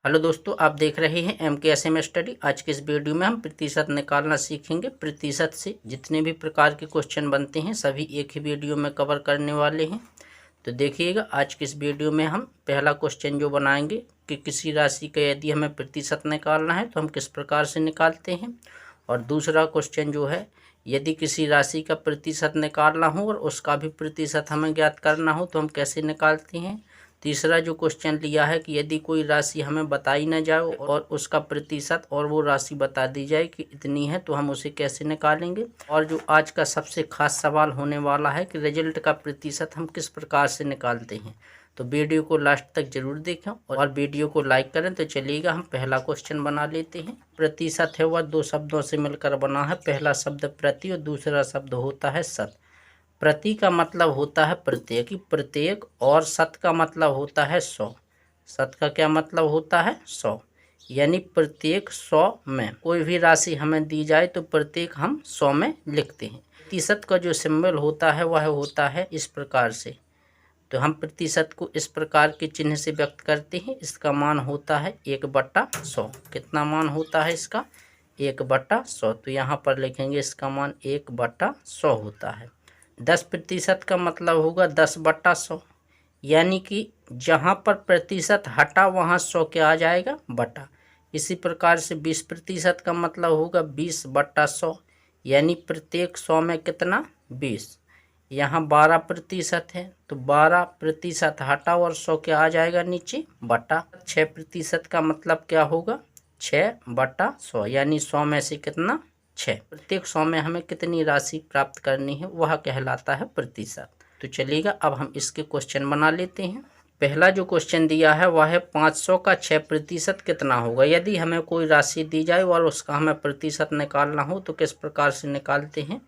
Hello दोस्तों, आप देख रहे हैं MKSM स्टडी। आज के इस वीडियो में हम प्रतिशत निकालना सीखेंगे। प्रतिशत से जितने भी प्रकार के क्वेश्चन बनते हैं सभी एक ही वीडियो में कवर करने वाले हैं। तो देखिएगा, आज के इस वीडियो में हम पहला क्वेश्चन जो बनाएंगे कि किसी राशि का यदि हमें प्रतिशत निकालना है तो हम किस प्रकार से निकालते हैं, और दूसरा क्वेश्चन जो है यदि किसी राशि का प्रतिशत निकालना हो और उसका भी प्रतिशत हमें ज्ञात करना हो तो हम कैसे निकालते हैं। तीसरा जो क्वेश्चन लिया है कि यदि कोई राशि हमें बताई न जाए और उसका प्रतिशत और वो राशि बता दी जाए कि इतनी है तो हम उसे कैसे निकालेंगे। और जो आज का सबसे खास सवाल होने वाला है कि रिजल्ट का प्रतिशत हम किस प्रकार से निकालते हैं। तो वीडियो को लास्ट तक जरूर देखें और वीडियो को लाइक करें। तो चलिएगा, हम पहला क्वेश्चन बना लेते हैं। प्रतिशत है वह दो शब्दों से मिलकर बना है। पहला शब्द प्रति और दूसरा शब्द होता है शत। प्रति का मतलब होता है प्रत्येक, और शत का मतलब होता है 100। शत का क्या मतलब होता है 100, यानी प्रत्येक 100 में कोई भी राशि हमें दी जाए तो प्रत्येक हम 100 में लिखते हैं। प्रतिशत का जो सिंबल होता है वह होता है इस प्रकार से। तो हम प्रतिशत को इस प्रकार के चिन्ह से व्यक्त करते हैं। इसका मान होता है 1/100। कितना मान होता है इसका? 1/100। तो यहाँ पर लिखेंगे इसका मान 1/100 होता है। 10% का मतलब होगा 10/100, यानी कि जहाँ पर प्रतिशत हटा वहाँ 100 क्या आ जाएगा? बटा। इसी प्रकार से 20% का मतलब होगा 20/100, यानी प्रत्येक 100 में कितना? 20। यहाँ 12% है तो 12% हटा और 100 क्या आ जाएगा नीचे? बटा। 6% का मतलब क्या होगा? 6/100, यानी 100 में से कितना? 6। प्रत्येक 100 में हमें कितनी राशि प्राप्त करनी है वह कहलाता है प्रतिशत। तो चलिएगा, अब हम इसके क्वेश्चन बना लेते हैं। पहला जो क्वेश्चन दिया है वह है 500 का 6% कितना होगा। यदि हमें कोई राशि दी जाए और उसका हमें प्रतिशत निकालना हो तो किस प्रकार से निकालते हैं।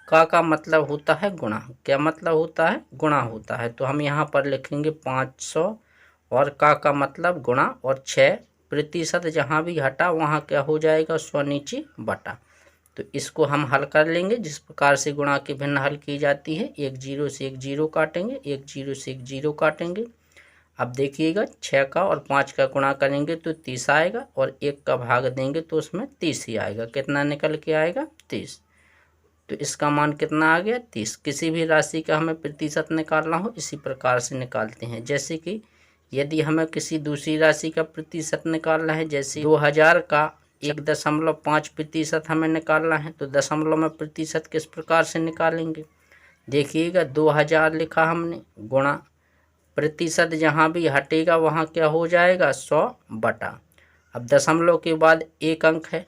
का मतलब होता है गुणा। क्या मतलब होता है? गुणा होता है। तो हम यहाँ पर लिखेंगे 500 और का मतलब गुणा, और 6% जहाँ भी हटा वहाँ क्या हो जाएगा? 100 नीचे बटा। तो इसको हम हल कर लेंगे जिस प्रकार से गुणा के भिन्न हल की जाती है। एक जीरो से एक जीरो काटेंगे, एक जीरो से एक जीरो काटेंगे। अब देखिएगा, 6 का और 5 का गुणा करेंगे तो 30 आएगा, और 1 का भाग देंगे तो उसमें 30 ही आएगा। कितना निकल के आएगा? 30। तो इसका मान कितना आ गया? 30। किसी भी राशि का हमें प्रतिशत निकालना हो इसी प्रकार से निकालते हैं। जैसे कि यदि हमें किसी दूसरी राशि का प्रतिशत निकालना है, जैसे 2000 का 1.5% हमें निकालना है, तो दशमलव में प्रतिशत किस प्रकार से निकालेंगे। देखिएगा, 2000 लिखा हमने, गुणा प्रतिशत जहाँ भी हटेगा वहाँ क्या हो जाएगा? 100 बटा। अब दशमलव के बाद एक अंक है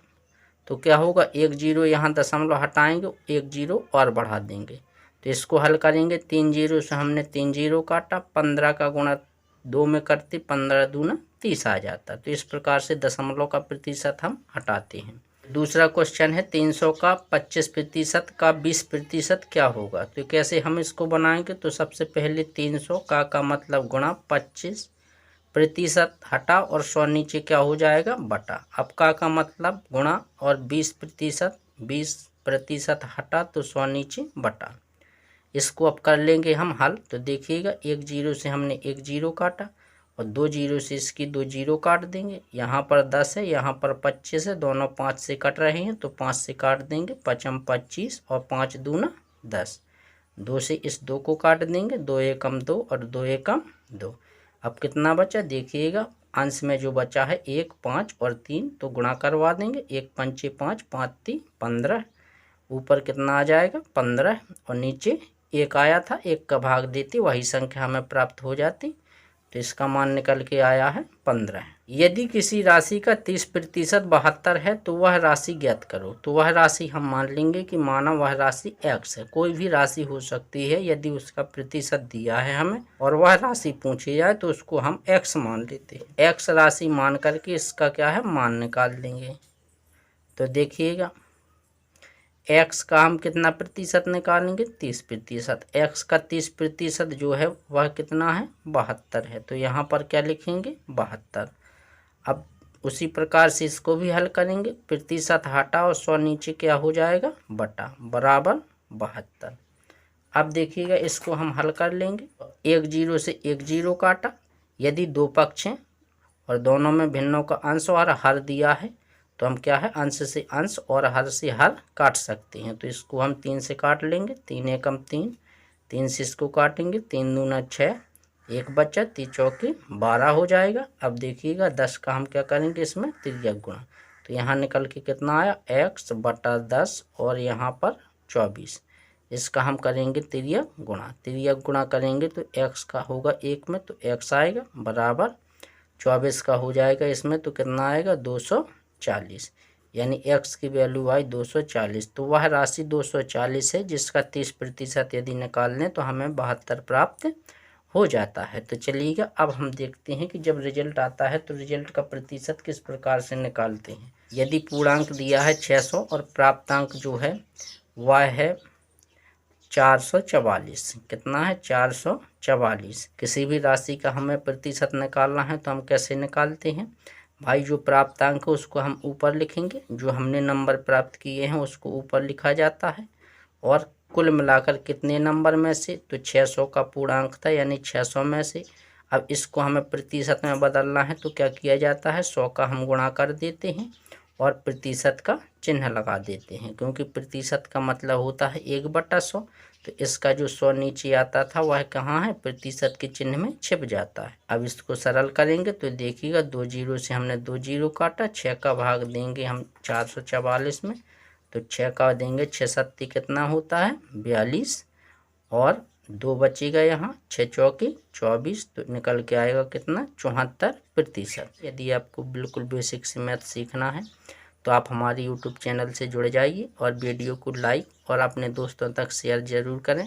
तो क्या होगा? एक जीरो, यहाँ दशमलव हटाएंगे, एक जीरो और बढ़ा देंगे। तो इसको हल करेंगे, 3 जीरो से हमने 3 जीरो काटा, 15 का गुणा 2 में करते 15 दूना 30 आ जाता। तो इस प्रकार से दशमलव का प्रतिशत हम हटाते हैं। दूसरा क्वेश्चन है 300 का 25% का 20% क्या होगा। तो कैसे हम इसको बनाएंगे। तो सबसे पहले 300 का मतलब गुणा 25% हटा और 100 नीचे क्या हो जाएगा? बटा। अब का मतलब गुणा और 20% हटा तो 100 नीचे बटा। इसको अब कर लेंगे हम हल। तो देखिएगा, एक जीरो से हमने एक जीरो काटा और 2 जीरो से इसकी 2 जीरो काट देंगे। यहाँ पर 10 है, यहाँ पर 25 है, दोनों 5 से कट रहे हैं तो 5 से काट देंगे। 5 25 और 5 दूना 10। 2 से इस 2 को काट देंगे, 2 एकम 2 और 2 एकम 2। अब कितना बचा? देखिएगा, अंश में जो बचा है 1, 5 और 3, तो गुणा करवा देंगे। 1 पंचे 5, 5 3 15। ऊपर कितना आ जाएगा? 15, और नीचे 1 आया था, 1 का भाग देती वही संख्या हमें प्राप्त हो जाती। तो इसका मान निकल के आया है 15। यदि किसी राशि का 30% 72 है तो वह राशि ज्ञात करो। तो वह राशि हम मान लेंगे कि माना वह राशि x है। कोई भी राशि हो सकती है, यदि उसका प्रतिशत दिया है हमें और वह राशि पूछी जाए तो उसको हम x मान लेते हैं। x राशि मान करके इसका क्या है? मान निकाल लेंगे। तो देखिएगा, x का हम कितना प्रतिशत निकालेंगे? 30%। x का 30% जो है वह कितना है? 72 है। तो यहाँ पर क्या लिखेंगे? 72। अब उसी प्रकार से इसको भी हल करेंगे। प्रतिशत हटा और 100 नीचे क्या हो जाएगा? बटा, बराबर 72। अब देखिएगा, इसको हम हल कर लेंगे। एक जीरो से एक जीरो काटा। यदि दो पक्ष हैं और दोनों में भिन्नों का अंश और हर दिया है, तो हम क्या है अंश से अंश और हर से हर काट सकते हैं। तो इसको हम 3 से काट लेंगे, 3 एकम 3, 3 से इसको काटेंगे, 3 दूना 6, 1 बचा, 3 चौकी 12 हो जाएगा। अब देखिएगा 10 का हम क्या करेंगे इसमें तिर्यक गुणा, तो यहाँ निकल के कितना आया x बटा 10 और यहाँ पर 24, इसका हम करेंगे तिर्यक गुणा। तिर्यक गुणा करेंगे तो x का होगा 1 में तो x आएगा बराबर 24 का हो जाएगा इसमें, तो कितना आएगा 240, यानी x की वैल्यू आई 240। तो वह राशि 240 है जिसका 30% यदि निकाल लें तो हमें 72 प्राप्त हो जाता है। तो चलिएगा अब हम देखते हैं कि जब रिजल्ट आता है तो रिजल्ट का प्रतिशत किस प्रकार से निकालते हैं। यदि पूर्णांक दिया है 600 और प्राप्तांक जो है वह है 444, कितना है 444। किसी भी राशि का हमें प्रतिशत निकालना है तो हम कैसे निकालते हैं भाई, जो प्राप्तांक है उसको हम ऊपर लिखेंगे, जो हमने नंबर प्राप्त किए हैं उसको ऊपर लिखा जाता है, और कुल मिलाकर कितने नंबर में से, तो 600 का पूर्णांक था यानी 600 में से। अब इसको हमें प्रतिशत में बदलना है तो क्या किया जाता है 100 का हम गुणा कर देते हैं और प्रतिशत का चिन्ह लगा देते हैं, क्योंकि प्रतिशत का मतलब होता है 1/100। तो इसका जो 100 नीचे आता था वह कहाँ है प्रतिशत के चिन्ह में छिप जाता है। अब इसको सरल करेंगे तो देखिएगा 2 जीरो से हमने 2 जीरो काटा, 6 का भाग देंगे हम 444 में, तो 6 का देंगे 6 सत्ती कितना होता है 42, और 2 बचेगा यहाँ 6 चौकी 24, तो निकल के आएगा कितना 74%। यदि आपको बिल्कुल बेसिक से मैथ सीखना है तो आप हमारे YouTube चैनल से जुड़ जाइए और वीडियो को लाइक और अपने दोस्तों तक शेयर ज़रूर करें।